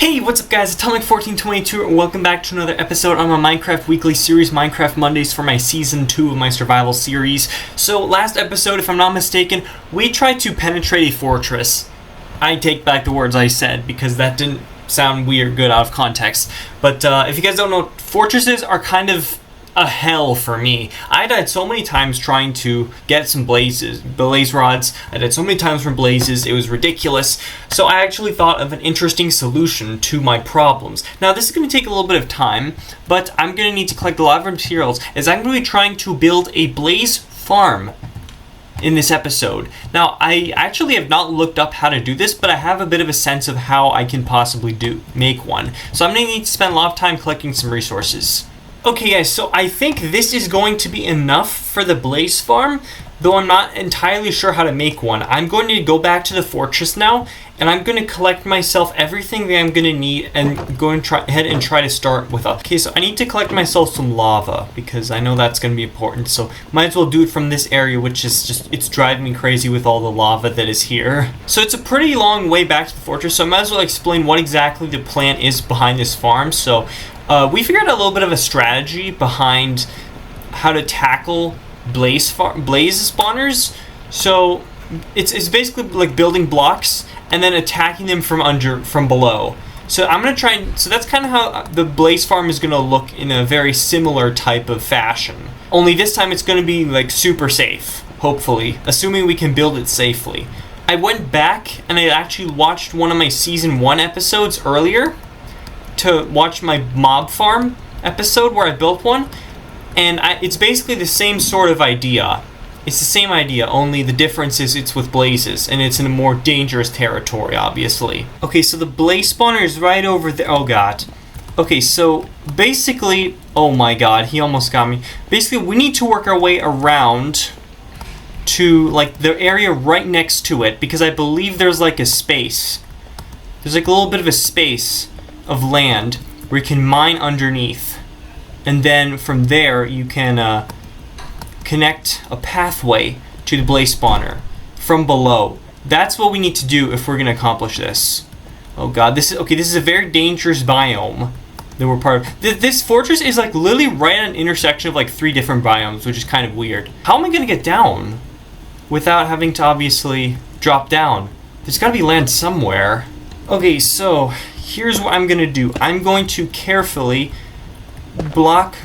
Hey, what's up guys, Atomic1422 and welcome back to another episode on my Minecraft weekly series, Minecraft Mondays, for my Season 2 of my survival series. So last episode, if I'm not mistaken, we tried to penetrate a fortress. I take back the words I said because that didn't sound weird good out of context. But if you guys don't know, fortresses are kind of a hell for me. I died so many times trying to get some blaze rods. I died so many times from blazes, it was ridiculous. So I actually thought of an interesting solution to my problems. Now this is going to take a little bit of time, but I'm going to need to collect a lot of materials as I'm going to be trying to build a blaze farm in this episode. Now I actually have not looked up how to do this, but I have a bit of a sense of how I can possibly make one. So I'm going to need to spend a lot of time collecting some resources. Okay guys, so I think this is going to be enough for the blaze farm, though I'm not entirely sure how to make one. I'm going to go back to the fortress now, and I'm going to collect myself everything that I'm going to need and go and try to start with up. Okay, so I need to collect myself some lava, because I know that's going to be important, so might as well do it from this area, which is just, it's driving me crazy with all the lava that is here. So it's a pretty long way back to the fortress, so I might as well explain what exactly the plan is behind this farm. So we figured out a little bit of a strategy behind how to tackle blaze spawners. So it's basically like building blocks and then attacking them from below. So I'm gonna try and, so that's kind of how the blaze farm is gonna look in a very similar type of fashion. Only this time it's gonna be like super safe, hopefully, assuming we can build it safely. I went back and I actually watched one of my season 1 episodes earlier to watch my mob farm episode where I built one, and it's basically the same sort of idea. It's the same idea, only the difference is it's with blazes, and it's in a more dangerous territory, obviously. Okay, so the blaze spawner is right over there. Oh god. Okay, so basically, oh my god, he almost got me. Basically, we need to work our way around to like the area right next to it, because I believe there's like a space. There's like a little bit of a space of land where you can mine underneath, and then from there you can connect a pathway to the blaze spawner from below. That's what we need to do if we're going to accomplish this. Oh god, this is a very dangerous biome that we're part of. This fortress is like literally right at an intersection of like 3 different biomes, which is kind of weird. How am I going to get down without having to obviously drop down? There's got to be land somewhere. Okay, so here's what I'm going to do. I'm going to carefully plot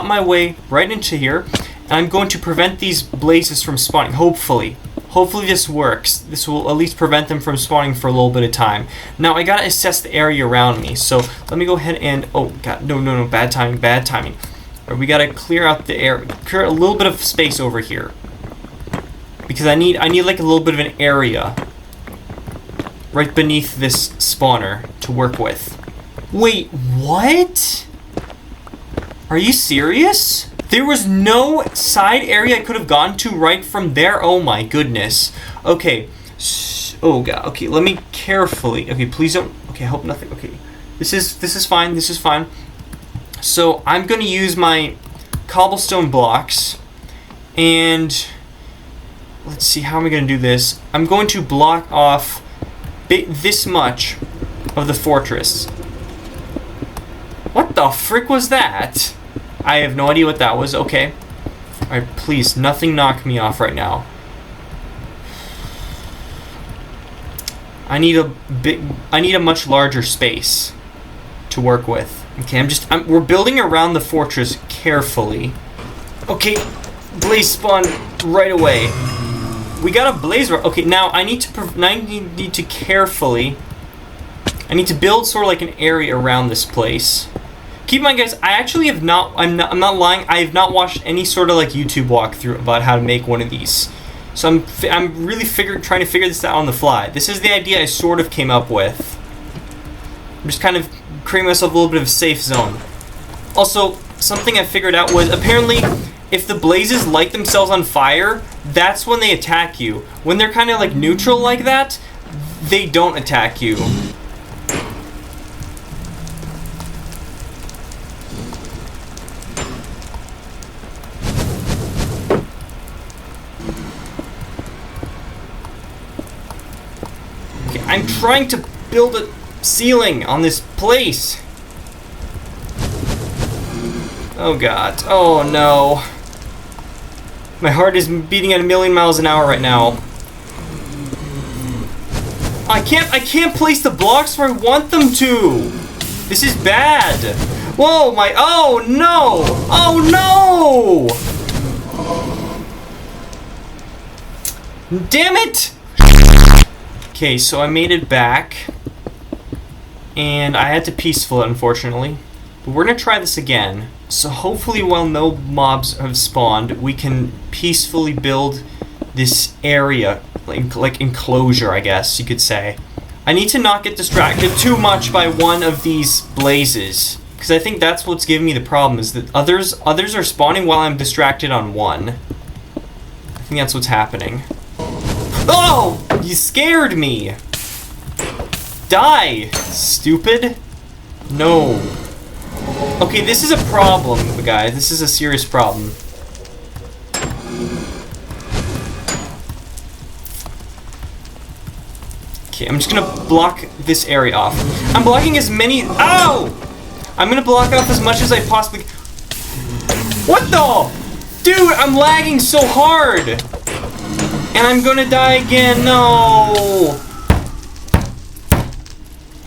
my way right into here, and I'm going to prevent these blazes from spawning, hopefully. Hopefully this works. This will at least prevent them from spawning for a little bit of time. Now, I gotta assess the area around me, so let me go ahead and, oh god, no, bad timing. All right, we gotta clear out the air, clear a little bit of space over here, because I need like a little bit of an area right beneath this spawner to work with. Wait, what? Are you serious? There was no side area I could have gone to right from there? Oh my goodness. Okay. Oh god. Okay, let me carefully. Okay, please don't. Okay, I hope nothing. Okay. This is fine. This is fine. So, I'm going to use my cobblestone blocks, and let's see, how am I going to do this? I'm going to block off this much of the fortress. What the frick was that? I have no idea what that was. Okay. Alright, please, nothing knock me off right now. I need a much larger space to work with. Okay, we're building around the fortress carefully. Okay, blaze spawn right away. We got a blaze. Okay, now I need to carefully. I need to build sort of like an area around this place. Keep in mind, guys, I actually have not. I'm not lying. I have not watched any sort of like YouTube walkthrough about how to make one of these. So I'm really trying to figure this out on the fly. This is the idea I sort of came up with. I'm just kind of creating myself a little bit of a safe zone. Also, something I figured out was apparently, if the blazes light themselves on fire, that's when they attack you. When they're kind of like neutral like that, they don't attack you. Okay, I'm trying to build ceiling on this place. Oh god. Oh no. My heart is beating at 1,000,000 miles an hour right now. I can't place the blocks where I want them to. This is bad. Whoa, oh no. Oh no. Damn it. Okay, so I made it back. And I had to peaceful it, unfortunately. But we're gonna try this again. So hopefully while no mobs have spawned, we can peacefully build this area, like enclosure, I guess you could say. I need to not get distracted too much by one of these blazes, because I think that's what's giving me the problem, is that others are spawning while I'm distracted on one. I think that's what's happening. Oh! You scared me! Die, stupid! No. Okay, this is a problem, guys. This is a serious problem. Okay, I'm just gonna block this area off. I'm blocking as many... Ow! I'm gonna block off as much as I possibly... What the? Dude, I'm lagging so hard! And I'm gonna die again, no!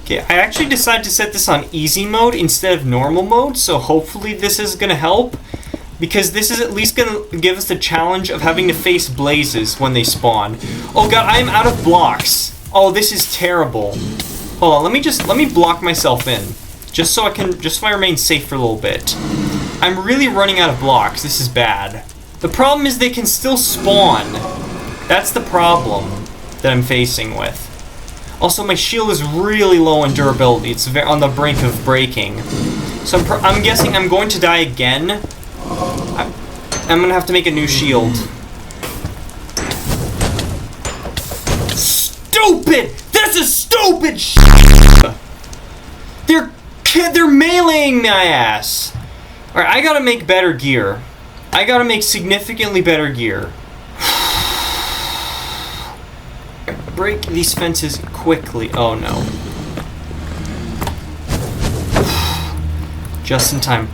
Okay, I actually decided to set this on easy mode instead of normal mode, so hopefully this is gonna help. Because this is at least gonna give us the challenge of having to face blazes when they spawn. Oh god, I'm out of blocks. Oh, this is terrible. Hold on, let me block myself in. Just so I remain safe for a little bit. I'm really running out of blocks. This is bad. The problem is they can still spawn. That's the problem that I'm facing with. Also, my shield is really low on durability. It's on the brink of breaking. So I'm guessing I'm going to die again. I'm gonna have to make a new shield. Stupid! This is stupid shit! They're meleeing my ass. Alright, I gotta make better gear. I gotta make significantly better gear. Break these fences quickly. Oh no. Just in time.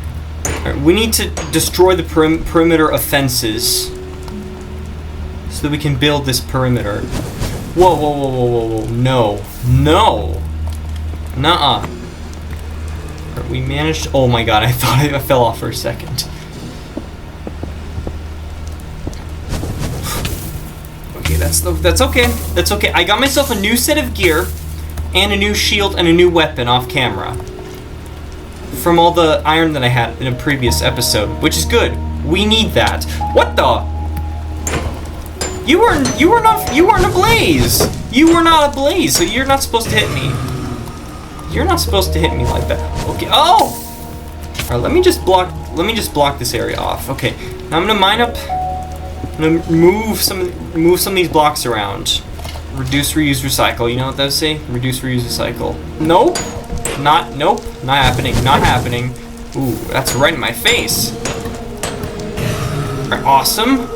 Right, we need to destroy the perimeter of fences so that we can build this perimeter. Whoa, whoa, whoa, whoa, whoa, whoa. No. No. Nuh-uh. Right, we managed... Oh my god, I thought I fell off for a second. Okay, that's okay. That's okay. I got myself a new set of gear and a new shield and a new weapon off camera from all the iron that I had in a previous episode, which is good. We need that. What the? You weren't ablaze. You were not ablaze, so you're not supposed to hit me. You're not supposed to hit me like that. Okay. Oh. All right. Let me just block this area off. Okay. Now I'm gonna mine up. I'm gonna move some of these blocks around. Reduce, reuse, recycle. You know what that say? Reduce, reuse, recycle. Nope. Nope. Not happening. Not happening. Ooh, that's right in my face. All right, awesome.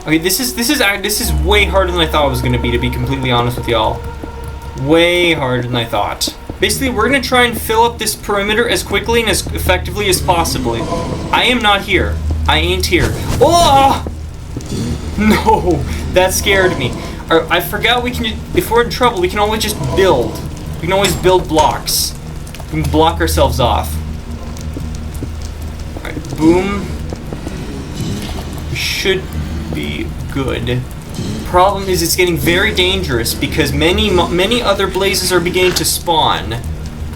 Okay, this is way harder than I thought it was gonna be, to be completely honest with y'all. Way harder than I thought. Basically, we're gonna try and fill up this perimeter as quickly and as effectively as possibly. I am not here. I ain't here. Oh! No, that scared me. I forgot we can, if we're in trouble, we can always just build. We can always build blocks. We can block ourselves off. Alright, boom. We should be good. Problem is, it's getting very dangerous because many other blazes are beginning to spawn.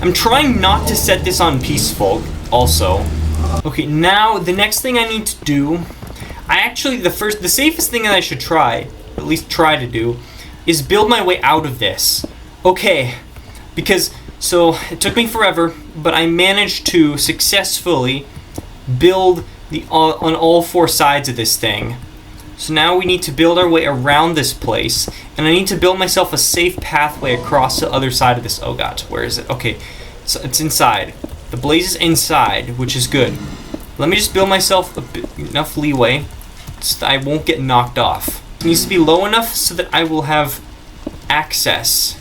I'm trying not to set this on peaceful, also. Okay, now the next thing I need to do, the safest thing that I should try, at least try to do, is build my way out of this. Okay, because, so, it took me forever, but I managed to successfully build on all four sides of this thing. So now we need to build our way around this place, and I need to build myself a safe pathway across the other side of this. Oh god, where is it? Okay, so it's inside. The blaze is inside, which is good. Let me just build myself enough leeway so that I won't get knocked off. It needs to be low enough so that I will have access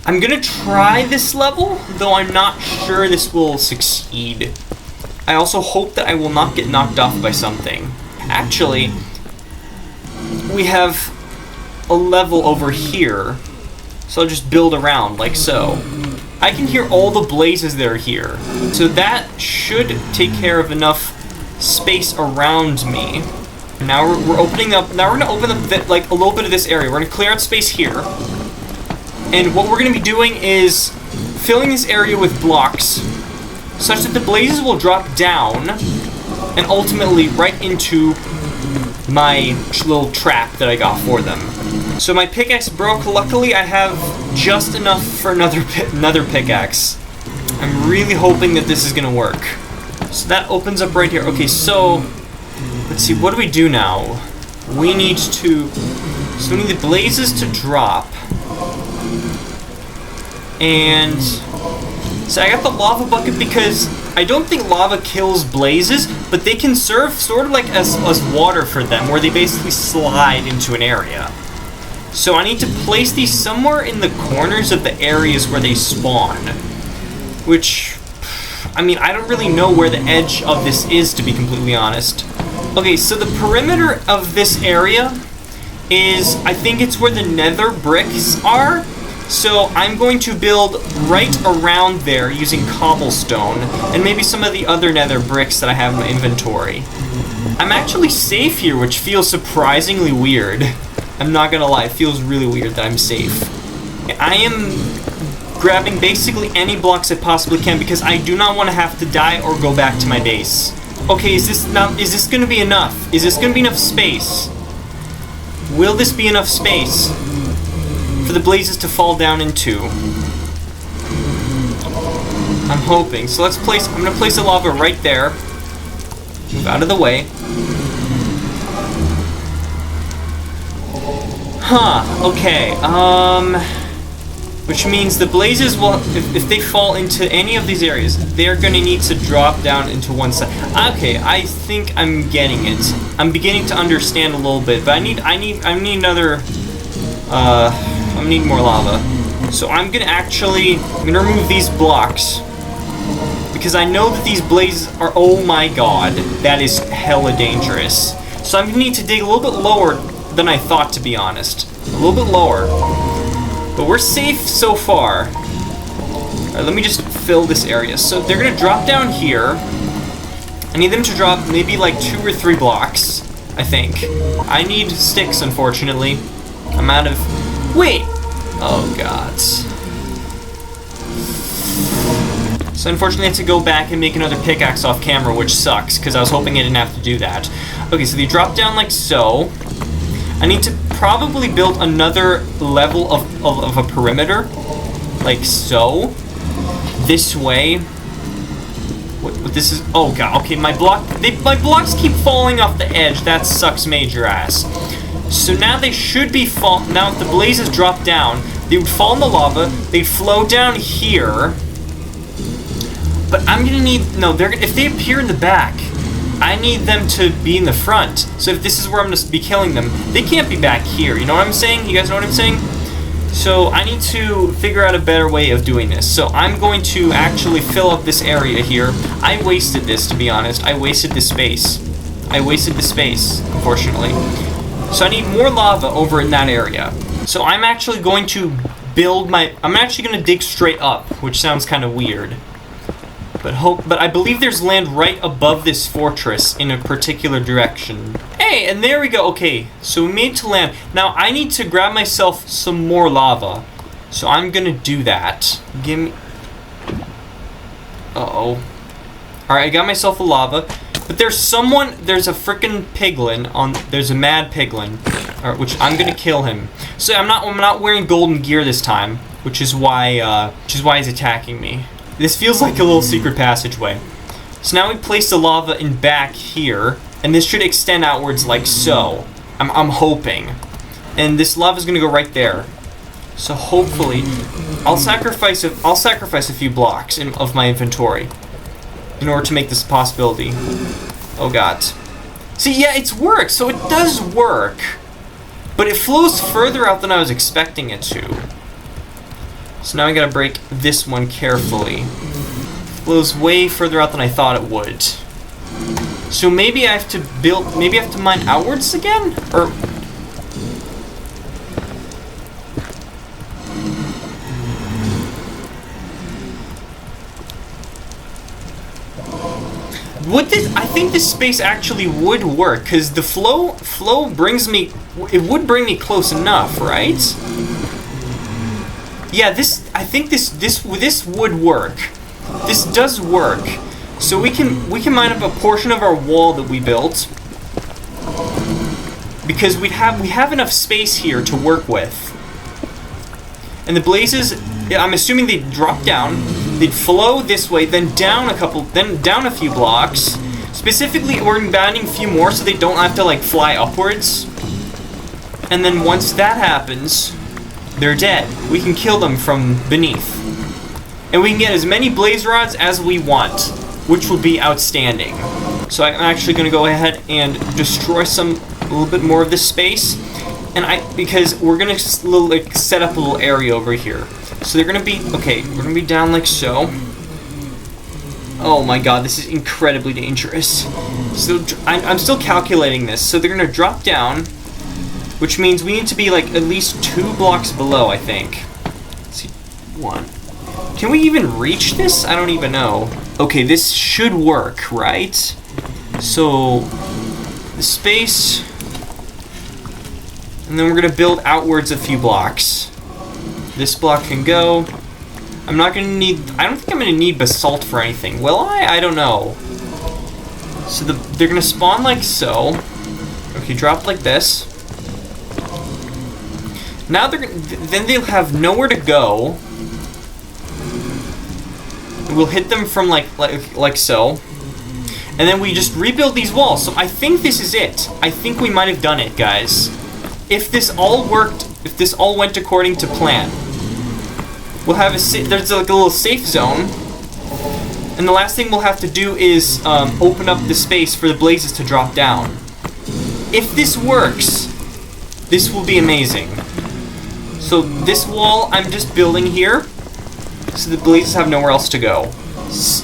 I'm gonna try this level, though I'm not sure this will succeed. I also hope that I will not get knocked off by something. Actually, we have a level over here, so I'll just build around like so. I can hear all the blazes that are here, so that should take care of enough space around me. Now we're opening up. Now we're gonna open up like a little bit of this area. We're gonna clear out space here, and what we're gonna be doing is filling this area with blocks, such that the blazes will drop down and ultimately right into my little trap that I got for them. So my pickaxe broke. Luckily, I have just enough for another pickaxe. I'm really hoping that this is gonna work. So that opens up right here. Okay, so let's see. What do we do now? We need to. So we need the blazes to drop. And so I got the lava bucket because I don't think lava kills blazes, but they can serve sort of like as water for them, where they basically slide into an area. So I need to place these somewhere in the corners of the areas where they spawn. Which, I mean, I don't really know where the edge of this is, to be completely honest. Okay, so the perimeter of this area is, I think it's where the nether bricks are. So I'm going to build right around there using cobblestone and maybe some of the other nether bricks that I have in my inventory. I'm actually safe here, which feels surprisingly weird. I'm not gonna lie, it feels really weird that I'm safe. I am grabbing basically any blocks I possibly can because I do not want to have to die or go back to my base. Okay, is this gonna be enough? Is this gonna be enough space? Will this be enough space for the blazes to fall down into? I'm hoping. So I'm gonna place the lava right there. Move out of the way. Huh, okay, which means the blazes will, if they fall into any of these areas, they're gonna need to drop down into one side. Okay, I think I'm getting it. I'm beginning to understand a little bit, but I need another, I'm gonna need more lava. So I'm gonna remove these blocks, because I know that these blazes are, oh my god, that is hella dangerous. So I'm gonna need to dig a little bit lower than I thought, to be honest. A little bit lower. But we're safe so far. Alright, let me just fill this area. So they're gonna drop down here. I need them to drop maybe like 2 or 3 blocks, I think. I need sticks, unfortunately. I'm out of... Wait! Oh, god. So unfortunately I had to go back and make another pickaxe off camera, which sucks, because I was hoping I didn't have to do that. Okay, so they drop down like so. I need to probably build another level of a perimeter, like so. This way. What this is? Oh god. Okay, my blocks keep falling off the edge. That sucks major ass. So now they should be now if the blazes drop down, they would fall in the lava. They'd flow down here. But I'm gonna need if they appear in the back, I need them to be in the front. So if this is where I'm going to be killing them, they can't be back here. You know what I'm saying? You guys know what I'm saying? So I need to figure out a better way of doing this. So I'm going to actually fill up this area here. I wasted this, to be honest. I wasted this space. Unfortunately. So I need more lava over in that area. So I'm actually going to I'm actually going to dig straight up, which sounds kind of weird. But I believe there's land right above this fortress in a particular direction. Hey, and there we go. Okay, so we made it to land. Now I need to grab myself some more lava. So I'm gonna do that. Give me... Uh-oh. Alright, I got myself a lava. But there's a frickin' piglin there's a mad piglin. Alright, which I'm gonna kill him. So I'm not wearing golden gear this time, which is why he's attacking me. This feels like a little secret passageway. So now we place the lava in back here, and this should extend outwards like so. I'm hoping. And this lava is gonna go right there. So hopefully, I'll sacrifice a few blocks of my inventory in order to make this a possibility. Oh god. See, yeah, it's worked, so it does work. But it flows further out than I was expecting it to. So now I gotta break this one carefully. Flows way further out than I thought it would. So maybe I have to build, maybe I have to mine outwards again? Or... would this, I think this space actually would work, because the flow brings me, it would bring me close enough, right? Yeah, I think this would work. This does work. So we can mine up a portion of our wall that we built, because we have enough space here to work with. And the blazes, I'm assuming they'd drop down, they'd flow this way, then down a few blocks. Specifically, we're banning a few more so they don't have to like fly upwards. And then once that happens, they're dead. We can kill them from beneath. And we can get as many blaze rods as we want, which will be outstanding. So I'm actually going to go ahead and destroy a little bit more of this space. And because we're going to like set up a little area over here. So they're going to be, okay, we're going to be down like so. Oh my god, this is incredibly dangerous. So I'm still calculating this. So they're going to drop down, which means we need to be like at least 2 blocks below, I think. Let's see, 1. Can we even reach this? I don't even know. Okay, this should work, right? So the space, and then we're going to build outwards a few blocks. This block can go. I'm not going to need, I don't think I'm going to need basalt for anything. Will I? I don't know. So they're going to spawn like so. Okay, drop like this. Now then they'll have nowhere to go. We'll hit them from like so. And then we just rebuild these walls. So I think this is it. I think we might have done it, guys. If this all worked, if this all went according to plan, we'll have there's like a little safe zone. And the last thing we'll have to do is open up the space for the blazes to drop down. If this works, this will be amazing. So this wall I'm just building here, so the blazes have nowhere else to go.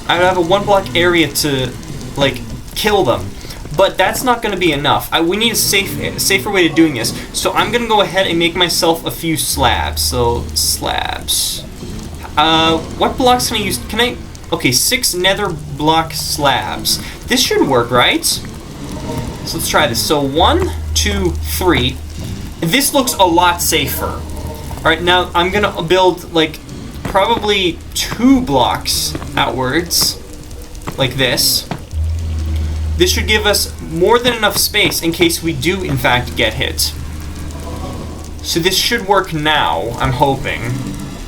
I have a 1 block area to like kill them, but that's not going to be enough. We need a safer way to doing this. So I'm going to go ahead and make myself a few slabs. So slabs. What blocks can I use? Okay, 6 nether block slabs. This should work, right? So let's try this. So 1, 2, 3. This looks a lot safer. Alright, now I'm gonna build like probably 2 blocks outwards, like this. This should give us more than enough space in case we do in fact get hit. So this should work now, I'm hoping.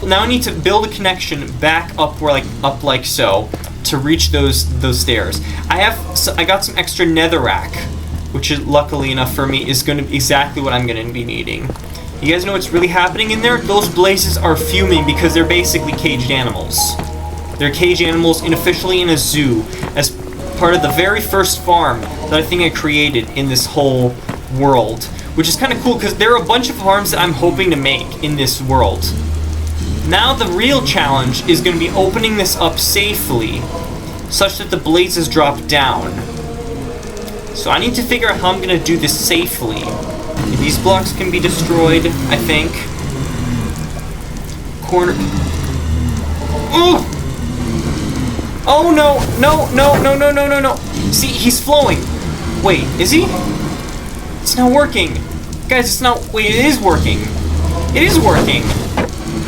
Now I need to build a connection back up up like so to reach those stairs. I got some extra netherrack, which is luckily enough for me is going to be exactly what I'm going to be needing. You guys know what's really happening in there? Those blazes are fuming because they're basically caged animals. They're caged animals unofficially in a zoo as part of the very first farm that I think I created in this whole world, which is kind of cool because there are a bunch of farms that I'm hoping to make in this world. Now the real challenge is going to be opening this up safely such that the blazes drop down. So I need to figure out how I'm going to do this safely. These blocks can be destroyed, I think. Corner. Ooh! Oh no! No! See, he's flowing. Wait, is he? It's not working. Guys, it's not. Wait, it is working. It is working.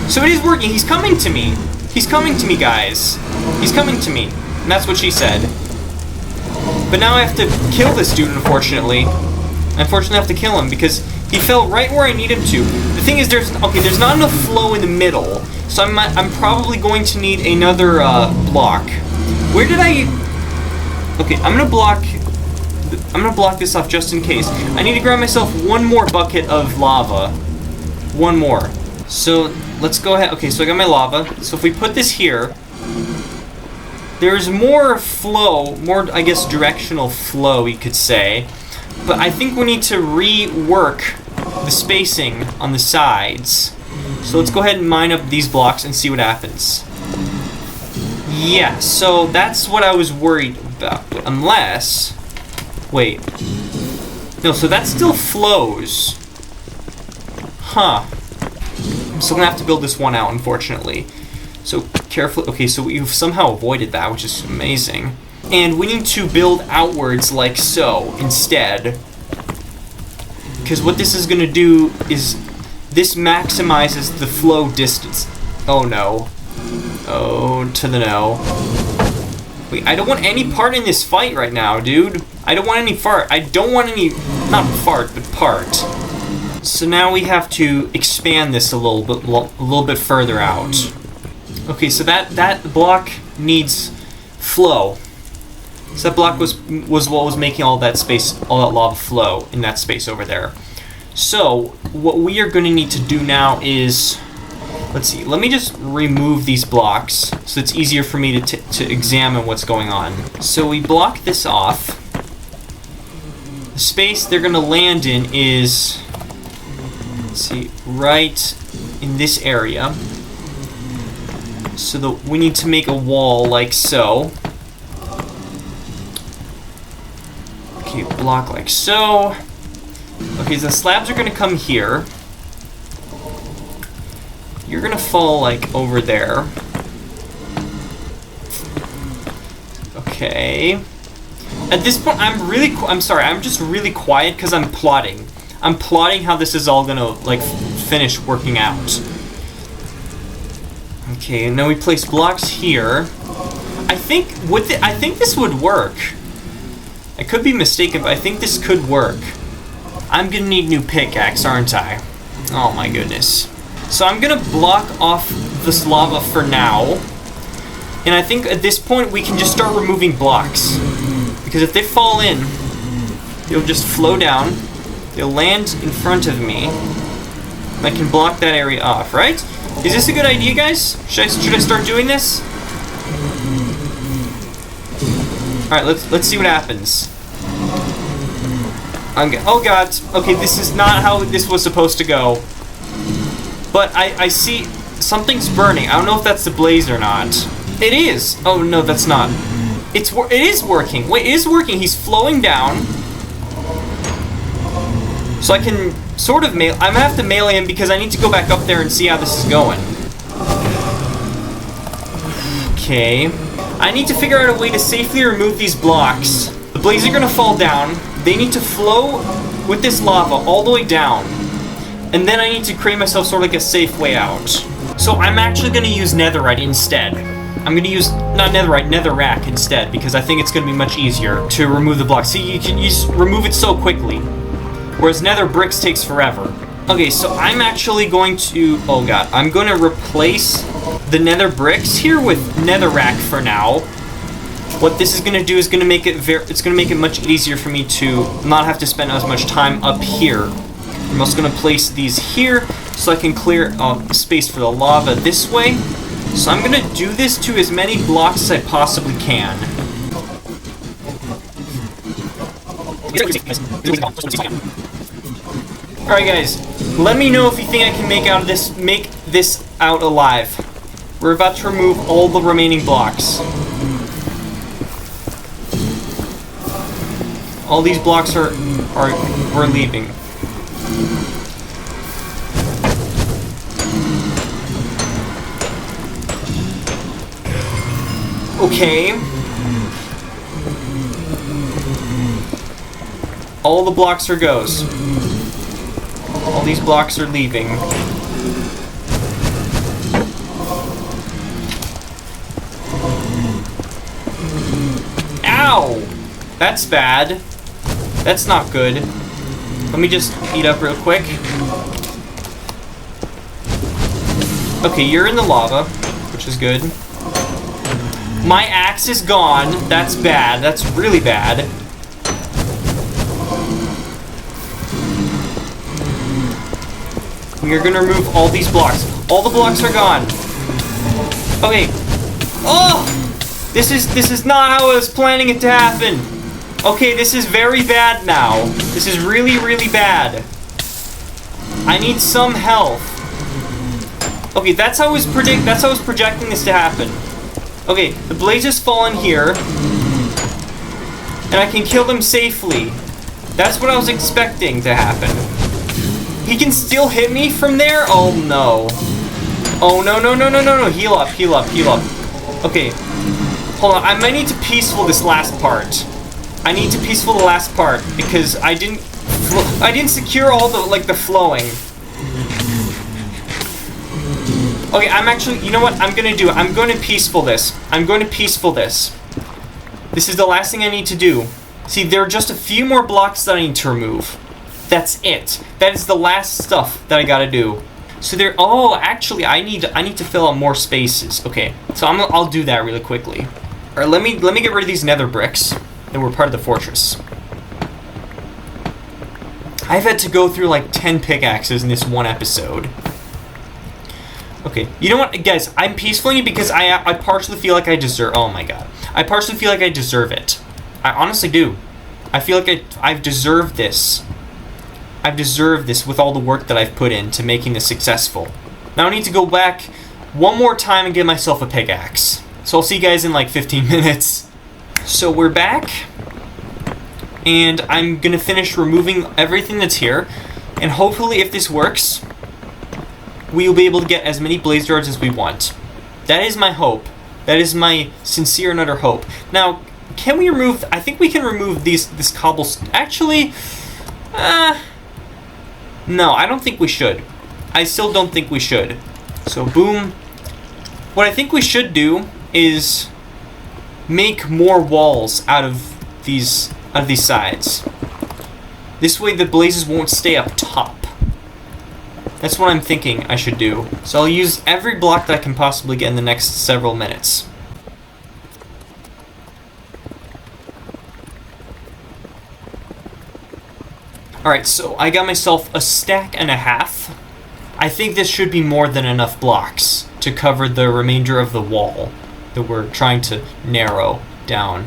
So it is working. He's coming to me. He's coming to me, guys. He's coming to me. And that's what she said. But now I have to kill this dude, unfortunately. Unfortunately, I have to kill him because he fell right where I need him to. The thing is, there's not enough flow in the middle, so I'm probably going to need another block. Where did I? Okay, I'm gonna block this off just in case. I need to grab myself 1 more bucket of lava. 1 more. So let's go ahead. Okay, so I got my lava. So if we put this here, there's more flow, more I guess directional flow, you could say. But I think we need to rework the spacing on the sides So let's go ahead and mine up these blocks and see what happens. Yeah, so that's what I was worried about. Unless... Wait. No, so that still flows. Huh. I'm still gonna have to build this one out, unfortunately. So, carefully... Okay, so we've somehow avoided that, which is amazing. And we need to build outwards like so, instead. Because what this is gonna do is... This maximizes the flow distance. Oh, no. Oh, to the no. Wait, I don't want any part in this fight right now, dude. I don't want any fart. I don't want any... Not fart, but part. So now we have to expand this a little bit further out. Okay, so that block needs flow. So that block was what was making all that space, all that lava flow in that space over there. So what we are going to need to do now is... Let's see, let me just remove these blocks so it's easier for me to examine what's going on. So we block this off. The space they're going to land in is, let's see, right in this area. So we need to make a wall like so. Okay, block like so. Okay, so the slabs are going to come here. You're gonna fall, like, over there. Okay. At this point, I'm sorry, I'm just really quiet because I'm plotting. I'm plotting how this is all gonna, like, finish working out. Okay, and then we place blocks here. I think this would work. I could be mistaken, but I think this could work. I'm gonna need a new pickaxe, aren't I? Oh my goodness. So I'm gonna block off this lava for now. And I think at this point we can just start removing blocks. Because if they fall in, they'll just flow down. They'll land in front of me. And I can block that area off, right? Is this a good idea, guys? Should I start doing this? Alright, let's see what happens. Oh god. Okay, this is not how this was supposed to go. But I see something's burning. I don't know if that's the blaze or not. It is. Oh no, that's not. It is working. Wait, it is working. He's flowing down. So I can sort of I'm gonna have to melee him because I need to go back up there and see how this is going. Okay. I need to figure out a way to safely remove these blocks. The blazes are gonna fall down. They need to flow with this lava all the way down. And then I need to create myself sort of like a safe way out. So I'm actually going to use netherite instead. I'm going to use, not netherite, netherrack instead, because I think it's going to be much easier to remove the blocks. See, you can remove it so quickly, whereas nether bricks takes forever. Okay, so I'm actually going to, oh god, I'm going to replace the nether bricks here with netherrack for now. What this is going to do is going to make it it's going to make it much easier for me to not have to spend as much time up here. I'm also going to place these here so I can clear space for the lava this way. So I'm going to do this to as many blocks as I possibly can. Alright guys, let me know if you think I can make this out alive. We're about to remove all the remaining blocks. All these blocks we're leaving. Okay. All the blocks are goes. All these blocks are leaving. Ow! That's bad. That's not good. Let me just eat up real quick. Okay, you're in the lava, which is good. My axe is gone. That's bad. That's really bad. We're gonna remove all these blocks. All the blocks are gone. Okay. Oh! This is not how I was planning it to happen. Okay, this is very bad now. This is really, really bad. I need some health. Okay, that's how I was projecting this to happen. Okay, the blazes fall in here, and I can kill them safely. That's what I was expecting to happen. He can still hit me from there? Oh no. Oh no, no, no, no, no, no. Heal up, heal up, heal up. Okay. Hold on, I might need to peaceful this last part. I need to peaceful the last part because I didn't secure all the, like, the flowing. Okay, I'm actually, you know what I'm gonna do? I'm going to peaceful this. I'm going to peaceful this. This is the last thing I need to do. See, there are just a few more blocks that I need to remove. That's it. That is the last stuff that I gotta do. So there, oh, actually, I need to fill out more spaces. Okay, so I'll do that really quickly. All right, let me get rid of these nether bricks that were part of the fortress. I've had to go through like 10 pickaxes in this one episode. Okay, you know what, guys? I'm peacefuling it because I partially feel like I deserve. Oh my god, I partially feel like I deserve it. I honestly do. I feel like I've deserved this. I've deserved this with all the work that I've put into making this successful. Now I need to go back one more time and get myself a pickaxe. So I'll see you guys in like 15 minutes. So we're back, and I'm gonna finish removing everything that's here, and hopefully, if this works, we'll be able to get as many blaze darts as we want. That is my hope. That is my sincere and utter hope. Now, can we remove... I think we can remove this cobblestone... Actually, no, I don't think we should. I still don't think we should. So, boom. What I think we should do is make more walls out of these sides. This way the blazes won't stay up top. That's what I'm thinking I should do. So I'll use every block that I can possibly get in the next several minutes. Alright, so I got myself a stack and a half. I think this should be more than enough blocks to cover the remainder of the wall that we're trying to narrow down.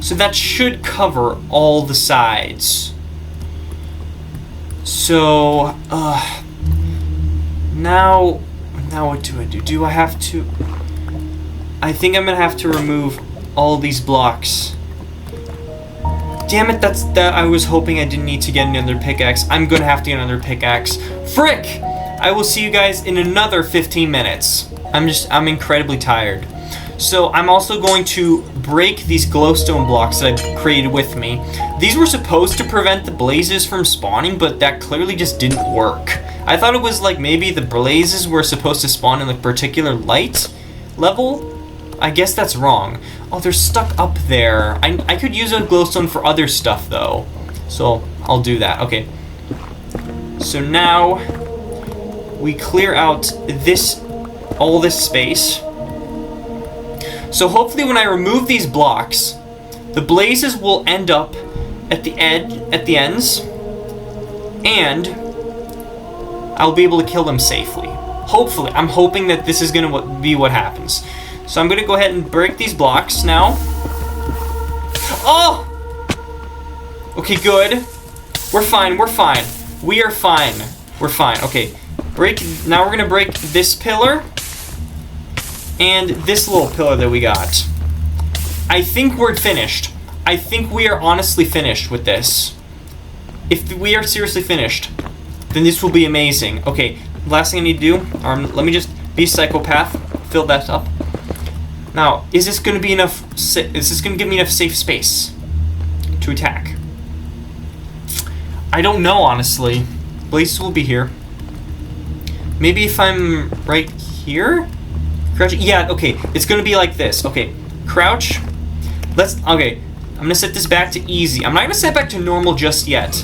So that should cover all the sides. So, now what do I do? Do I have to... I think I'm gonna have to remove all these blocks. Damn it, that I was hoping I didn't need to get another pickaxe. I'm gonna have to get another pickaxe. Frick! I will see you guys in another 15 minutes. I'm incredibly tired. So I'm also going to break these glowstone blocks that I've created with me. These were supposed to prevent the blazes from spawning, but that clearly just didn't work. I thought it was like maybe the blazes were supposed to spawn in a particular light level. I guess that's wrong. Oh, they're stuck up there. I could use a glowstone for other stuff though. So I'll do that. Okay. So now we clear out all this space. So hopefully when I remove these blocks, the blazes will end up at the ends, and I'll be able to kill them safely. Hopefully. I'm hoping that this is going to be what happens. So I'm going to go ahead and break these blocks now. Oh! Okay, good. We're fine, we're fine. We are fine. We're fine. Okay. Now we're going to break this pillar and this little pillar that we got. I think we're finished. I think we are honestly finished with this. If we are seriously finished, then this will be amazing. Okay, last thing I need to do, let me just be a psychopath, fill that up. Now, is this going to be enough? Is this going to give me enough safe space to attack? I don't know, honestly. Blazes will be here. Maybe if I'm right here? Crouch. Yeah, okay. It's going to be like this. Okay, crouch. Okay, I'm going to set this back to easy. I'm not going to set it back to normal just yet.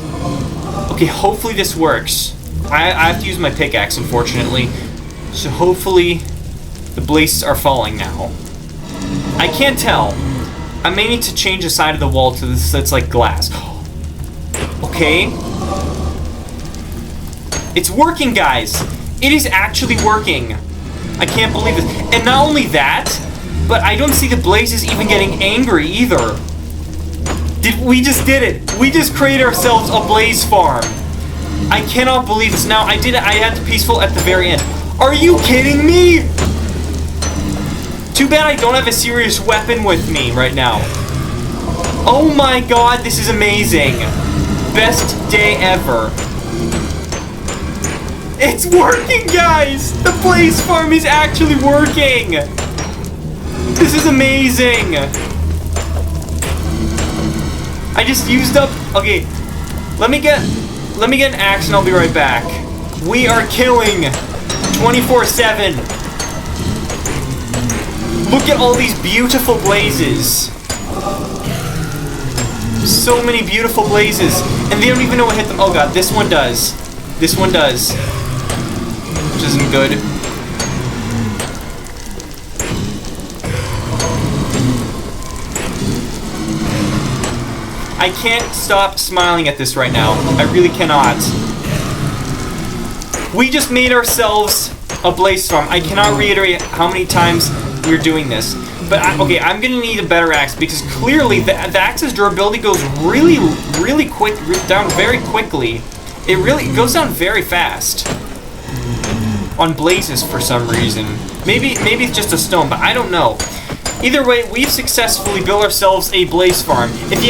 Okay, hopefully this works. I have to use my pickaxe, unfortunately. So hopefully the blazes are falling now. I can't tell. I may need to change the side of the wall to this that's like glass. Okay. It's working, guys. It is actually working. I can't believe this. And not only that, but I don't see the blazes even getting angry either. We just did it. We just created ourselves a blaze farm. I cannot believe this. Now, I did it. I had the peaceful at the very end. Are you kidding me? Too bad I don't have a serious weapon with me right now. Oh my god, this is amazing. Best day ever. It's working, guys! The blaze farm is actually working! This is amazing! I just used up... Okay, let me get an axe and I'll be right back. We are killing 24/7. Look at all these beautiful blazes. So many beautiful blazes. And they don't even know what hit them. Oh god, this one does. This one does. Which isn't good. I can't stop smiling at this right now. I really cannot. We just made ourselves a blaze farm. I cannot reiterate how many times we're doing this. But, okay, I'm going to need a better axe because clearly the axe's durability goes really quick, down very quickly. It really goes down very fast on blazes for some reason. Maybe it's just a stone, but I don't know. Either way, we've successfully built ourselves a blaze farm. If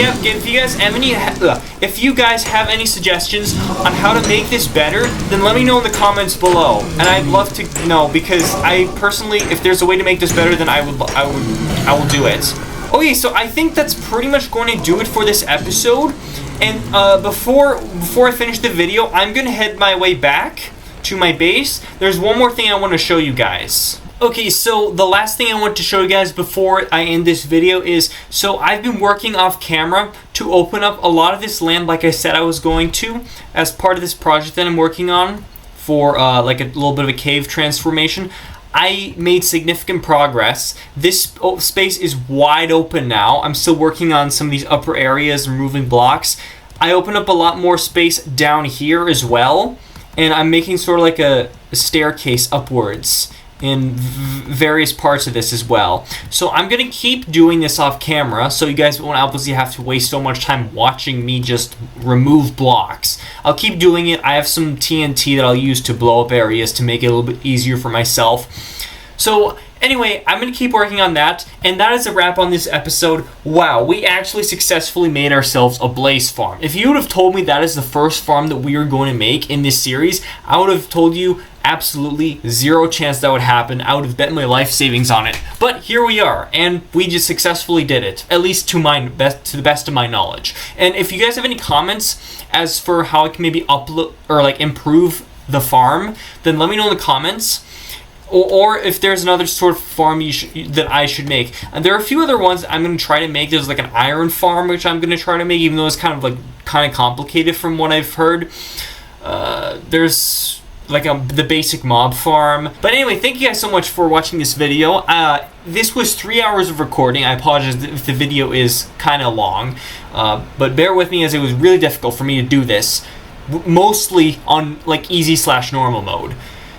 you guys have any suggestions on how to make this better, then let me know in the comments below. And I'd love to know because I personally, if there's a way to make this better, then I will do it. Okay, so I think that's pretty much going to do it for this episode. And before I finish the video, I'm gonna head my way back to my base. There's one more thing I want to show you guys. Okay, so the last thing I want to show you guys before I end this video is, so I've been working off camera to open up a lot of this land like I said I was going to, as part of this project that I'm working on for like a little bit of a cave transformation. I made significant progress. This space is wide open now. I'm still working on some of these upper areas, removing blocks. I opened up a lot more space down here as well, and I'm making sort of like a staircase upwards in various parts of this as well. So I'm gonna keep doing this off camera so you guys won't obviously have to waste so much time watching me just remove blocks. I'll keep doing it. I have some TNT that I'll use to blow up areas to make it a little bit easier for myself. So anyway, I'm gonna keep working on that, and that is a wrap on this episode. Wow, we actually successfully made ourselves a blaze farm. If you would have told me that is the first farm that we are going to make in this series, I would have told you absolutely zero chance that would happen. I would have bet my life savings on it. But here we are, and we just successfully did it, at least to the best of my knowledge. And if you guys have any comments as for how I can maybe upload or like improve the farm, then let me know in the comments. Or if there's another sort of farm that I should make. And there are a few other ones I'm going to try to make. There's like an iron farm, which I'm going to try to make, even though it's kind of complicated from what I've heard. There's like the basic mob farm. But anyway, thank you guys so much for watching this video. This was 3 hours of recording. I apologize if the video is kind of long. But bear with me as it was really difficult for me to do this. Mostly on like easy/normal mode.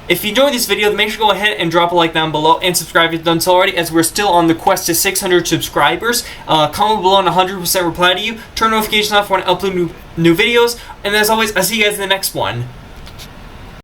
If you enjoyed this video, then make sure to go ahead and drop a like down below and subscribe if you've done so already, as we're still on the quest to 600 subscribers. Comment below and 100% reply to you. Turn notifications off when I upload new videos. And as always, I'll see you guys in the next one.